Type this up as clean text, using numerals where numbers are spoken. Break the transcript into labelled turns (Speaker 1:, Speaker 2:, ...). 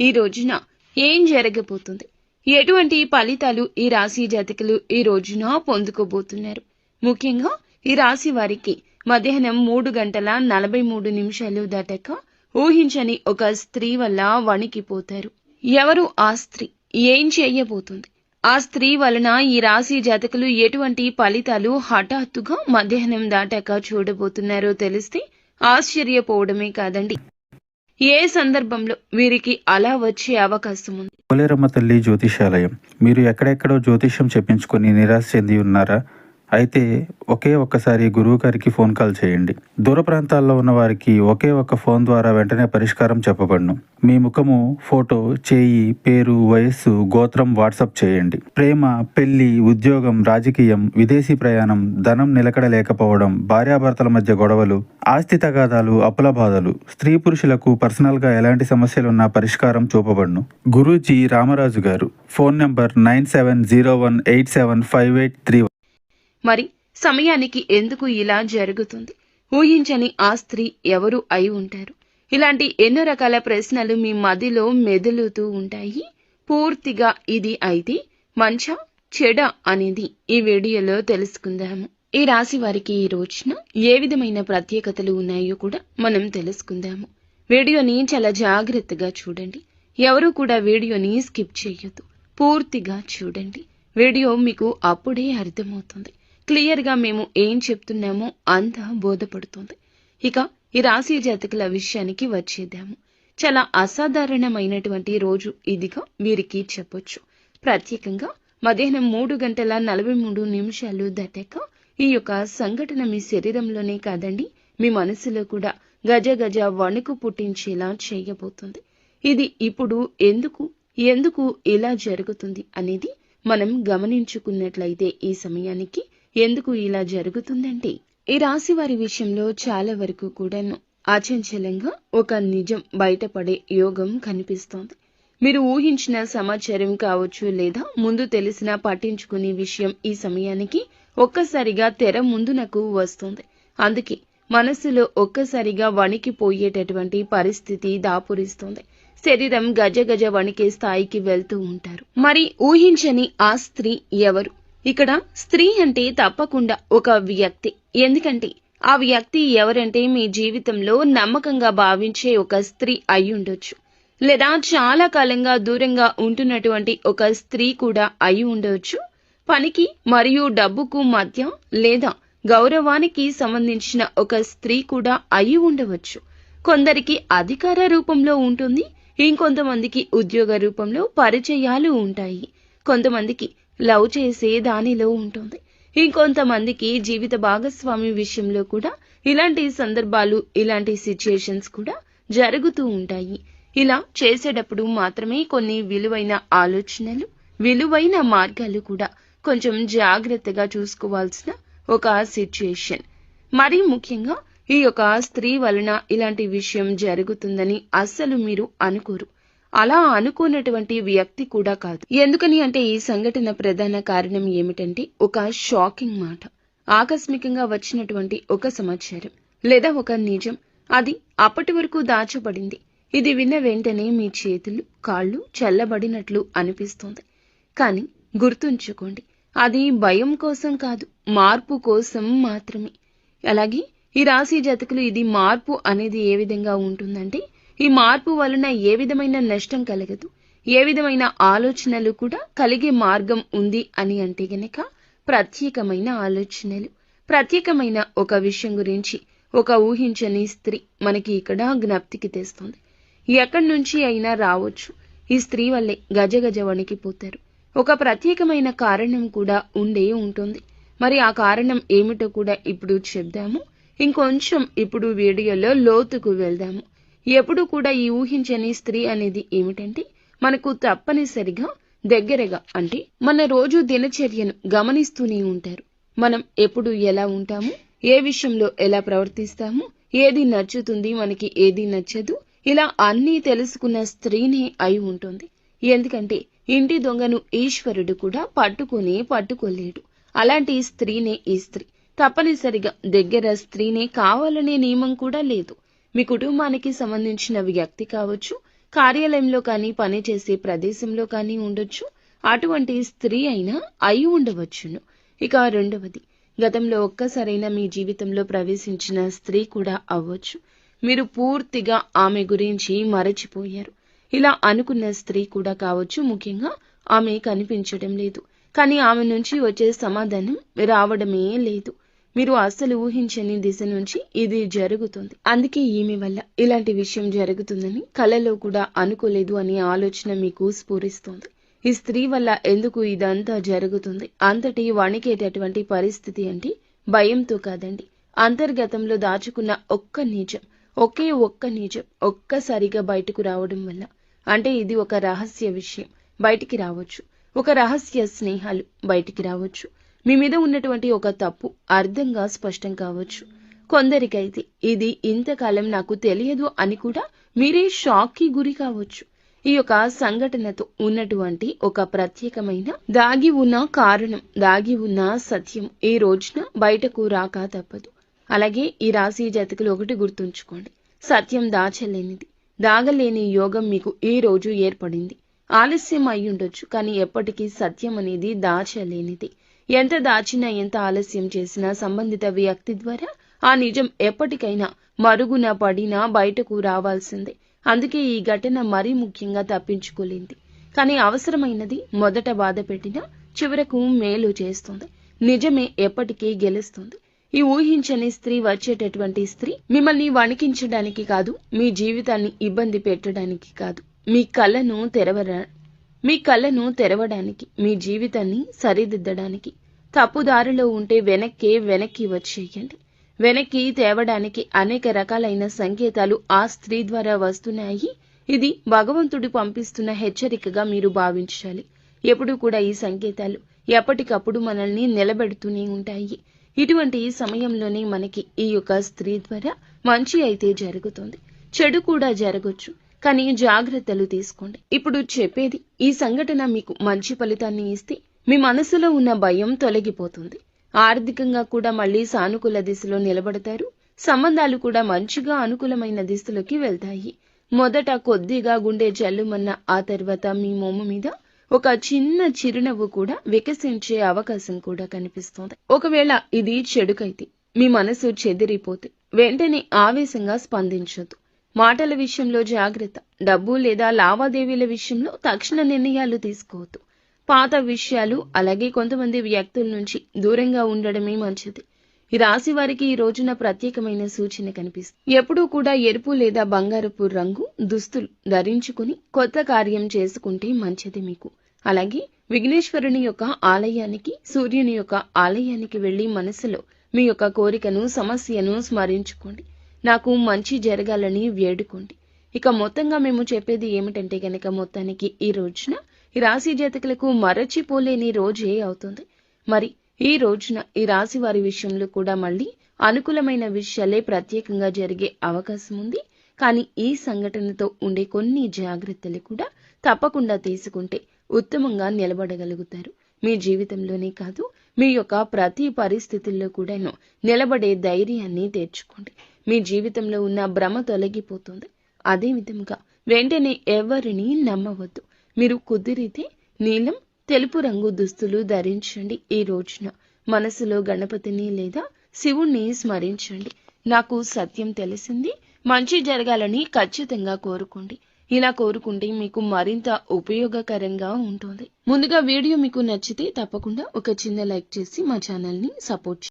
Speaker 1: ఈ రోజున ఏం జరగబోతుంది, ఎటువంటి ఫలితాలు ఈ రాశి జాతకులు ఈ రోజున పొందుకోబోతున్నారు. ముఖ్యంగా ఈ రాశి వారికి మధ్యాహ్నం 3:43 దాటాక ఊహించని ఒక స్త్రీ వల్ల వణికిపోతారు. ఎవరు ఆ స్త్రీ, ఏం చేయబోతుంది, ఆ స్త్రీ వలన ఈ రాశి జాతకులు ఎటువంటి ఫలితాలు హఠాత్తుగా మధ్యాహ్నం దాటాక చూడబోతున్నారో తెలిస్తే ఆశ్చర్యపోవడమే కాదండి, ఏ సందర్భంలో వీరికి అలా వచ్చే అవకాశం ఉంది.
Speaker 2: పోలేరమ్మ తల్లి జ్యోతిషాలయం. మీరు ఎక్కడెక్కడో జ్యోతిష్యం చెప్పించుకొని నిరాశ చెంది ఉన్నారా? అయితే ఒక్కసారి గురువు గారికి ఫోన్ కాల్ చేయండి. దూర ప్రాంతాల్లో ఉన్న వారికి ఒకే ఒక్క ఫోన్ ద్వారా వెంటనే పరిష్కారం చెప్పబడును. మీ ముఖము, ఫోటో, చేయి, పేరు, వయస్సు, గోత్రం వాట్సాప్ చేయండి. ప్రేమ, పెళ్లి, ఉద్యోగం, రాజకీయం, విదేశీ ప్రయాణం, ధనం నిలకడ లేకపోవడం, భార్యాభర్తల మధ్య గొడవలు, ఆస్తి తగాదాలు, అప్పుల బాధలు, స్త్రీ పురుషులకు పర్సనల్ గా ఎలాంటి సమస్యలున్నా పరిష్కారం చూపబడును. గురూజీ రామరాజు గారు. Phone number 9701875831.
Speaker 1: మరి సమయానికి ఎందుకు ఇలా జరుగుతుంది, ఊహించని ఆ స్త్రీ ఎవరు అయి ఉంటారు? ఇలాంటి ఎన్నో రకాల ప్రశ్నలు మీ మదిలో మెదులుతూ ఉంటాయి. పూర్తిగా ఇది అయితే మంచా చెడ అనేది ఈ వీడియోలో తెలుసుకుందాము. ఈ రాశి వారికి ఈ రోజున ఏ విధమైన ప్రత్యేకతలు ఉన్నాయో కూడా మనం తెలుసుకుందాము. వీడియోని చాలా జాగ్రత్తగా చూడండి. ఎవరు కూడా వీడియోని స్కిప్ చేయొద్దు, పూర్తిగా చూడండి. వీడియో మీకు అప్పుడే అర్థమవుతుంది. క్లియర్ గా మేము ఏం చెప్తున్నామో అంతా బోధపడుతుంది. ఇక ఈ రాశి జాతకుల విషయానికి వచ్చేద్దాము. చాలా అసాధారణమైనటువంటి రోజు ఇదిగా వీరికి చెప్పొచ్చు. ప్రత్యేకంగా మధ్యాహ్నం 3:43 దాటాక ఈ యొక్క సంఘటన మీ శరీరంలోనే కాదండి, మీ మనసులో కూడా గజ గజ వణుకు పుట్టించేలా చేయబోతుంది. ఇది ఇప్పుడు ఎందుకు ఇలా జరుగుతుంది అనేది మనం గమనించుకున్నట్లయితే ఈ సమయానికి ఎందుకు ఇలా జరుగుతుందంటే, ఈ రాశి వారి విషయంలో చాలా వరకు కూడాను అచంచలంగా ఒక నిజం బయటపడే యోగం కనిపిస్తోంది. మీరు ఊహించిన సమాచారం కావచ్చు, లేదా ముందు తెలిసిన పట్టించుకునే విషయం ఈ సమయానికి ఒక్కసారిగా తెర ముందునకు వస్తుంది. అందుకే మనసులో ఒక్కసారిగా వణికిపోయేటటువంటి పరిస్థితి దాపురిస్తుంది. శరీరం గజ వణికే స్థాయికి వెళ్తూ ఉంటారు. మరి ఊహించని ఆ స్త్రీ ఎవరు? ఇక్కడ స్త్రీ అంటే తప్పకుండా ఒక వ్యక్తి. ఎందుకంటే ఆ వ్యక్తి ఎవరంటే మీ జీవితంలో నమ్మకంగా భావించే ఒక స్త్రీ అయి ఉండొచ్చు, లేదా చాలా కాలంగా దూరంగా ఉంటున్నటువంటి ఒక స్త్రీ కూడా అయి ఉండవచ్చు. పనికి మరియు డబ్బుకు మధ్య లేదా గౌరవానికి సంబంధించిన ఒక స్త్రీ కూడా అయి ఉండవచ్చు. కొందరికి అధికార రూపంలో ఉంటుంది, ఇంకొంతమందికి ఉద్యోగ రూపంలో పరిచయాలు ఉంటాయి. కొంతమందికి లవ్ చేసే దానిలో ఉంటుంది, ఇంకొంతమందికి జీవిత భాగస్వామి విషయంలో కూడా ఇలాంటి సందర్భాలు, ఇలాంటి సిచ్యుయేషన్స్ కూడా జరుగుతూ ఉంటాయి. ఇలా చేసేటప్పుడు మాత్రమే కొన్ని విలువైన ఆలోచనలు, విలువైన మార్గాలు కూడా కొంచెం జాగ్రత్తగా చూసుకోవాల్సిన ఒక సిచ్యుయేషన్. మరీ ముఖ్యంగా ఈ యొక్క స్త్రీ వలన ఇలాంటి విషయం జరుగుతుందని అస్సలు మీరు అనుకోరు. అలా అనుకున్నటువంటి వ్యక్తి కూడా కాదు. ఎందుకని అంటే ఈ సంఘటన ప్రధాన కారణం ఏమిటంటే ఒక షాకింగ్ మాట, ఆకస్మికంగా వచ్చినటువంటి ఒక సమాచారం లేదా ఒక నిజం. అది అప్పటి వరకు దాచబడింది. ఇది విన్న వెంటనే మీ చేతులు, కాళ్ళు చల్లబడినట్లు అనిపిస్తుంది. కానీ గుర్తుంచుకోండి, అది భయం కోసం కాదు, మార్పు కోసం మాత్రమే. అలాగే ఈ రాశి జాతకులు ఇది మార్పు అనేది ఏ విధంగా ఉంటుందంటే, ఈ మార్పు వలన ఏ విధమైన నష్టం కలగదు, ఏ విధమైన ఆలోచనలు కూడా కలిగే మార్గం ఉంది అని అంటే గనక ప్రత్యేకమైన ఆలోచనలు, ప్రత్యేకమైన ఒక విషయం గురించి ఒక ఊహించని స్త్రీ మనకి ఇక్కడ జ్ఞప్తికి తెస్తుంది. ఎక్కడి నుంచి అయినా రావచ్చు. ఈ స్త్రీ వల్లే గజ వణికిపోతారు. ఒక ప్రత్యేకమైన కారణం కూడా ఉండే ఉంటుంది. మరి ఆ కారణం ఏమిటో కూడా ఇప్పుడు చెప్దాము. ఇంకొంచెం ఇప్పుడు వీడియోలో లోతుకు వెళ్దాము. ఎప్పుడు కూడా ఈ ఊహించని స్త్రీ అనేది ఏమిటంటే, మనకు తప్పనిసరిగా దగ్గరగా అంటే మన రోజు దినచర్యను గమనిస్తూనే ఉంటారు. మనం ఎప్పుడు ఎలా ఉంటాము, ఏ విషయంలో ఎలా ప్రవర్తిస్తాము, ఏది నచ్చుతుంది, మనకి ఏది నచ్చదు, ఇలా అన్నీ తెలుసుకున్న స్త్రీనే అయి ఉంటుంది. ఎందుకంటే ఇంటి దొంగను ఈశ్వరుడు కూడా పట్టుకోలేడు. అలాంటి స్త్రీనే ఈ స్త్రీ. తప్పనిసరిగా దగ్గర స్త్రీనే కావాలనే నియమం కూడా లేదు. మీ కుటుంబానికి సంబంధించిన వ్యక్తి కావచ్చు, కార్యాలయంలో కానీ పనిచేసే ప్రదేశంలో కానీ ఉండొచ్చు. అటువంటి స్త్రీ అయినా అయి ఉండవచ్చును. ఇక రెండవది, గతంలో ఒక్కసారైనా మీ జీవితంలో ప్రవేశించిన స్త్రీ కూడా అవ్వచ్చు. మీరు పూర్తిగా ఆమె గురించి మరచిపోయారు. ఇలా అనుకున్న స్త్రీ కూడా కావచ్చు. ముఖ్యంగా ఆమె కనిపించడం లేదు, కానీ ఆమె నుంచి వచ్చే సమాధానం రావడమే లేదు. మీరు అస్సలు ఊహించని దిశ నుంచి ఇది జరుగుతుంది. అందుకే ఈమె వల్ల ఇలాంటి విషయం జరుగుతుందని కలలో కూడా అనుకోలేదు అనే ఆలోచన మీకు స్ఫురిస్తోంది. ఈ స్త్రీ వల్ల ఎందుకు ఇదంతా జరుగుతుంది? అంతటి వణికేటటువంటి పరిస్థితి అంటే భయంతో కాదండి, అంతర్గతంలో దాచుకున్న ఒక్క నిజం, ఒక్క నిజం ఒక్కసారిగా బయటకు రావడం వల్ల. అంటే ఇది ఒక రహస్య విషయం బయటికి రావచ్చు, ఒక రహస్య స్నేహాలు బయటికి రావచ్చు, మీ మీద ఉన్నటువంటి ఒక తప్పు అర్థంగా స్పష్టం కావచ్చు. కొందరికైతే ఇది ఇంతకాలం నాకు తెలియదు అని కూడా మీరే షాక్కి గురి కావచ్చు. ఈ యొక్క సంఘటనతో ఉన్నటువంటి ఒక ప్రత్యేకమైన దాగి ఉన్న కారణం, దాగి ఉన్న సత్యం ఈ రోజున బయటకు రాక తప్పదు. అలాగే ఈ రాశి జాతకులు ఒకటి గుర్తుంచుకోండి, సత్యం దాచలేనిది, దాగలేని యోగం మీకు ఈ రోజు ఏర్పడింది. ఆలస్యం అయి ఉండొచ్చు, కానీ ఎప్పటికీ సత్యం అనేది దాచలేనిది. ఎంత దాచినా, ఎంత ఆలస్యం చేసినా సంబంధిత వ్యక్తి ద్వారా ఆ నిజం ఎప్పటికైనా మరుగున పడినా బయటకు రావాల్సిందే. అందుకే ఈ ఘటన మరీ ముఖ్యంగా తప్పించుకోలేంది. కానీ అవసరమైనది మొదట బాధ పెట్టినా చివరకు మేలు చేస్తుంది. నిజమే ఎప్పటికీ గెలుస్తుంది. ఈ ఊహించని స్త్రీ వచ్చేటటువంటి స్త్రీ మిమ్మల్ని వణికించడానికి కాదు, మీ జీవితాన్ని ఇబ్బంది పెట్టడానికి కాదు, మీ కళ్ళను తెరవడానికి, మీ జీవితాన్ని సరిదిద్దడానికి. తప్పుదారిలో ఉంటే వెనక్కి వచ్చేయండి. వెనక్కి తేవడానికి అనేక రకాలైన సంకేతాలు ఆ స్త్రీ ద్వారా వస్తున్నాయి. ఇది భగవంతుడు పంపిస్తున్న హెచ్చరికగా మీరు భావించాలి. ఎప్పుడూ కూడా ఈ సంకేతాలు ఎప్పటికప్పుడు మనల్ని నిలబెడుతూనే ఉంటాయి. ఇటువంటి సమయంలోనే మనకి ఈ యొక్క స్త్రీ ద్వారా మంచి అయితే జరుగుతుంది, చెడు కూడా జరగొచ్చు. కానీ జాగ్రత్తలు తీసుకోండి. ఇప్పుడు చెప్పేది, ఈ సంఘటన మీకు మంచి ఫలితాన్ని ఇస్తే మీ మనసులో ఉన్న భయం తొలగిపోతుంది. ఆర్థికంగా కూడా మళ్ళీ సానుకూల దిశలో నిలబడతారు. సంబంధాలు కూడా మంచిగా అనుకూలమైన దిశలోకి వెళ్తాయి. మొదట కొద్దిగా గుండె జల్లుమన్న, ఆ తర్వాత మీ మొమ్ము మీద ఒక చిన్న చిరునవ్వు కూడా వికసించే అవకాశం కూడా కనిపిస్తోంది. ఒకవేళ ఇది చెడుకైతే, మీ మనసు చెదిరిపోతే వెంటనే ఆవేశంగా స్పందించొద్దు. మాటల విషయంలో జాగ్రత్త. డబ్బు లేదా లావాదేవీల విషయంలో తక్షణ నిర్ణయాలు తీసుకోవద్దు. పాత విషయాలు, అలాగే కొంతమంది వ్యక్తుల నుంచి దూరంగా ఉండడమే మంచిది. ఈ రాశి వారికి ఈ రోజున ప్రత్యేకమైన సూచన కనిపిస్తుంది. ఎప్పుడూ కూడా ఎరుపు లేదా బంగారపు రంగు దుస్తులు ధరించుకుని కొత్త కార్యం చేసుకుంటే మంచిది మీకు. అలాగే విఘ్నేశ్వరుని యొక్క ఆలయానికి, సూర్యుని యొక్క ఆలయానికి వెళ్లి మనసులో మీ యొక్క కోరికను, సమస్యను స్మరించుకోండి. నాకు మంచి జరగాలని వేడుకోండి. ఇక మొత్తంగా మేము చెప్పేది ఏమిటంటే గనక, మొత్తానికి ఈ రోజున ఈ రాశి జాతకులకు మరచిపోలేని రోజే అవుతుంది. మరి ఈ రోజున ఈ రాశి వారి విషయంలో కూడా మళ్ళీ అనుకూలమైన విషయాలే ప్రత్యేకంగా జరిగే అవకాశం ఉంది. కానీ ఈ సంఘటనతో ఉండే కొన్ని జాగ్రత్తలు కూడా తప్పకుండా తీసుకుంటే ఉత్తమంగా నిలబడగలుగుతారు. మీ జీవితంలోనే కాదు, మీ యొక్క ప్రతి పరిస్థితుల్లో కూడాను నిలబడే ధైర్యాన్ని తెచ్చుకోండి. మీ జీవితంలో ఉన్న భ్రమ తొలగిపోతుంది. అదే విధంగా వెంటనే ఎవరిని నమ్మవద్దు. మీరు కుదిరితే నీలం, తెలుపు రంగు దుస్తులు ధరించండి. ఈ రోజున మనసులో గణపతిని లేదా శివుణ్ణి స్మరించండి. నాకు సత్యం తెలిసింది, మంచి జరగాలని ఖచ్చితంగా కోరుకోండి. ఇలా కోరుకుంటే మీకు మరింత ఉపయోగకరంగా ఉంటుంది. ముందుగా వీడియో మీకు నచ్చితే తప్పకుండా ఒక చిన్న లైక్ చేసి మా ఛానల్ని సపోర్ట్